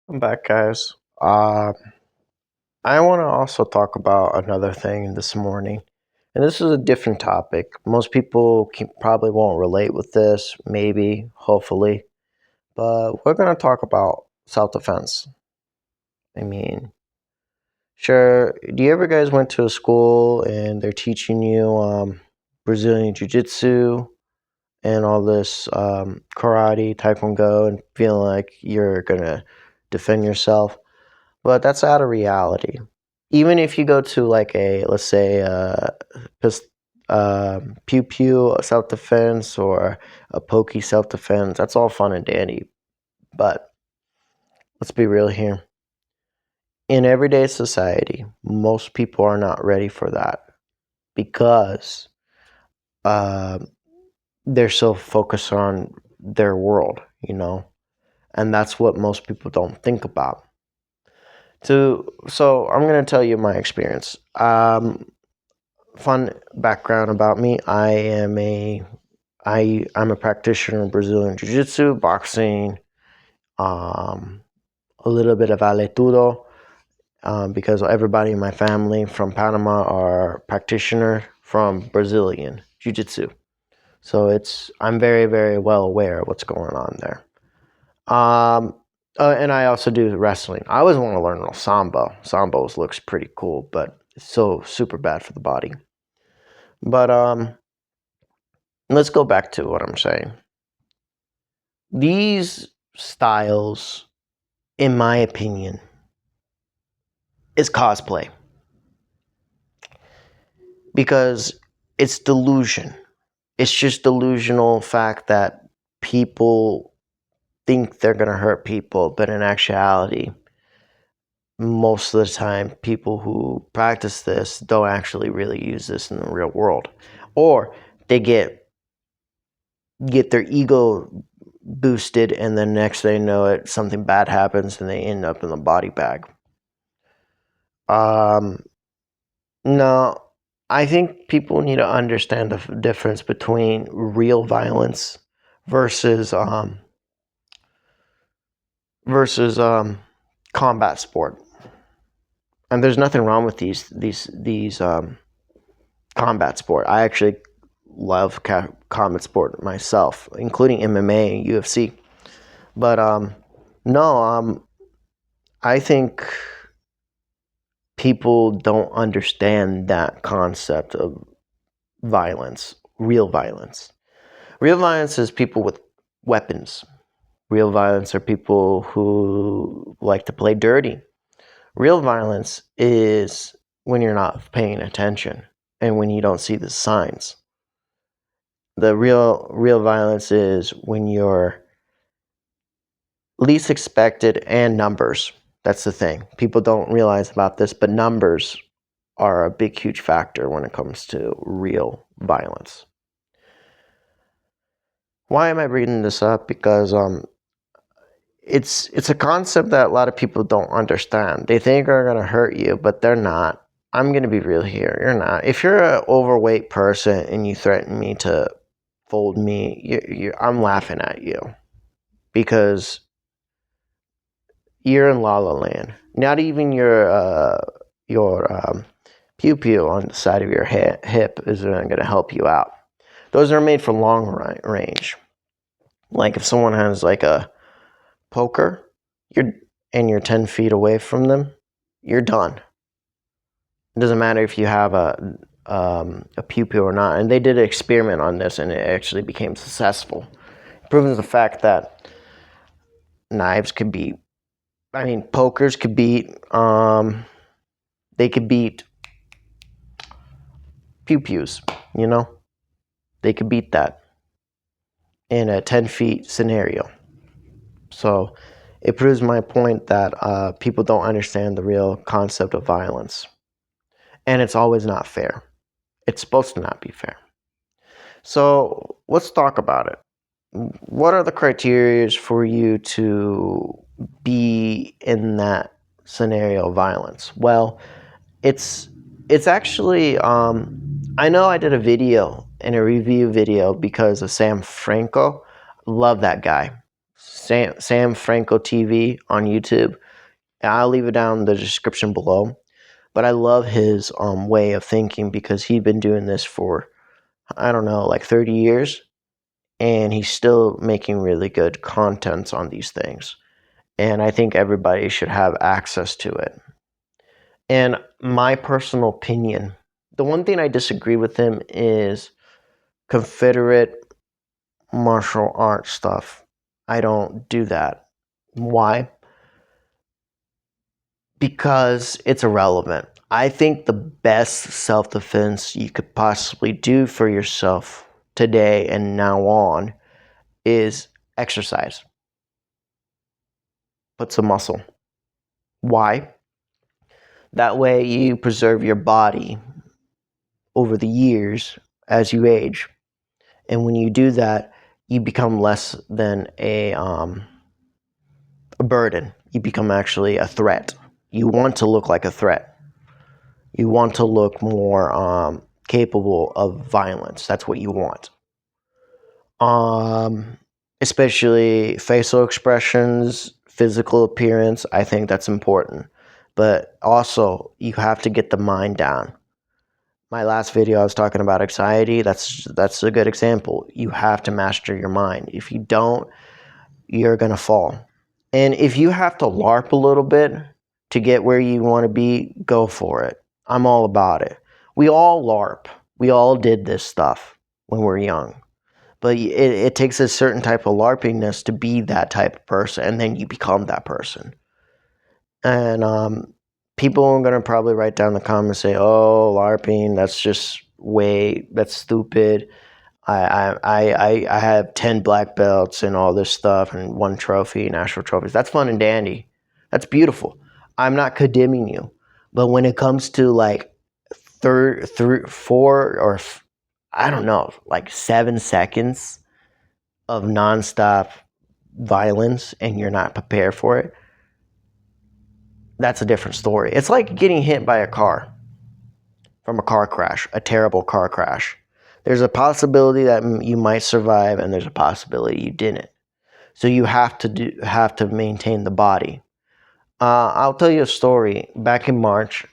I'm back, guys. I want to also talk about another thing this morning, and this is a different topic. Most people probably won't relate with this, maybe, hopefully, but we're going to talk about self defense. I mean, sure, do you ever guys went to a school and they're teaching you Brazilian Jiu Jitsu and all this karate, taekwondo, and feeling like you're going to defend yourself? But that's out of reality. Even if you go to like a, let's say, pew pew self defense or a pokey self defense, that's all fun and dandy. But let's be real here. In everyday society, most people are not ready for that because uh, they're so focused on their world, and that's what most people don't think about. So I'm gonna tell you my experience. Fun background about me: I'm a practitioner of Brazilian Jiu Jitsu, boxing, um, a little bit of vale because everybody in my family from Panama are practitioner from Brazilian Jiu Jitsu. So I'm very very well aware of what's going on there. Um, and I also do wrestling. I always want to learn sambo. Sambo looks pretty cool, but it's so super bad for the body. But let's go back to what I'm saying. These styles, in my opinion, is cosplay because it's delusion. It's just delusional fact that people think they're going to hurt people, but in actuality, most of the time, people who practice this don't actually really use this in the real world, or they get their ego boosted, and then next they know it, something bad happens, and they end up in the body bag. Um, no, I think people need to understand the difference between real violence versus versus combat sport. And there's nothing wrong with these combat sport. I actually love combat sport myself, including MMA and UFC. But no, I think people don't understand that concept of violence, real violence. Real violence is people with weapons. Real violence are people who like to play dirty. Real violence is when you're not paying attention and when you don't see the signs. The real violence is when you're least expected, and numbers. That's the thing. People don't realize about this, but numbers are a big, huge factor when it comes to real violence. Why am I bringing this up? Because it's a concept that a lot of people don't understand. They think are going to hurt you, but they're not. I'm going to be real here. You're not. If you're an overweight person and you threaten me to fold me, I'm laughing at you because you're in La La Land. Not even your pew pew on the side of your hip is going to help you out. Those are made for long range. Like if someone has like a poker, you're 10 feet away from them, you're done. It doesn't matter if you have a pew pew or not. And they did an experiment on this, and it actually became successful. It proves the fact that knives could beat. I mean, pokers could beat. They could beat pew pews. They could beat that in a 10 feet scenario. So it proves my point that people don't understand the real concept of violence. And it's always not fair. It's supposed to not be fair. So let's talk about it. What are the criteria for you to be in that scenario of violence? Well, it's actually I know I did a video and a review video because of Sam Franco. Love that guy. Sam Franco TV on YouTube. I'll leave it down in the description below. But I love his way of thinking because he's been doing this for, I don't know, like 30 years, and he's still making really good contents on these things. And I think everybody should have access to it. And my personal opinion, the one thing I disagree with him is Confederate martial arts stuff. I don't do that. Why? Because it's irrelevant. I think the best self-defense you could possibly do for yourself today and now on is exercise. Put some muscle. Why? That way you preserve your body over the years as you age. And when you do that, you become less than a burden. You become actually a threat. You want to look like a threat. You want to look more capable of violence. That's what you want. Especially facial expressions, physical appearance. I think that's important. But also, you have to get the mind down. My last video, I was talking about anxiety. That's a good example. You have to master your mind. If you don't, you're gonna fall. And if you have to LARP a little bit to get where you want to be, go for it. I'm all about it. We all LARP. We all did this stuff when we're young. But it takes a certain type of LARPiness to be that type of person, and then you become that person. And people are going to probably write down the comments and say, oh, LARPing, that's stupid. I have 10 black belts and all this stuff and 1 trophy, national trophies. That's fun and dandy. That's beautiful. I'm not condemning you. But when it comes to like 4 or I don't know, like 7 seconds of nonstop violence and you're not prepared for it, that's a different story. It's like getting hit by a car from a car crash, a terrible car crash. There's a possibility that you might survive, and there's a possibility you didn't. So you have to maintain the body. I'll tell you a story. Back in March,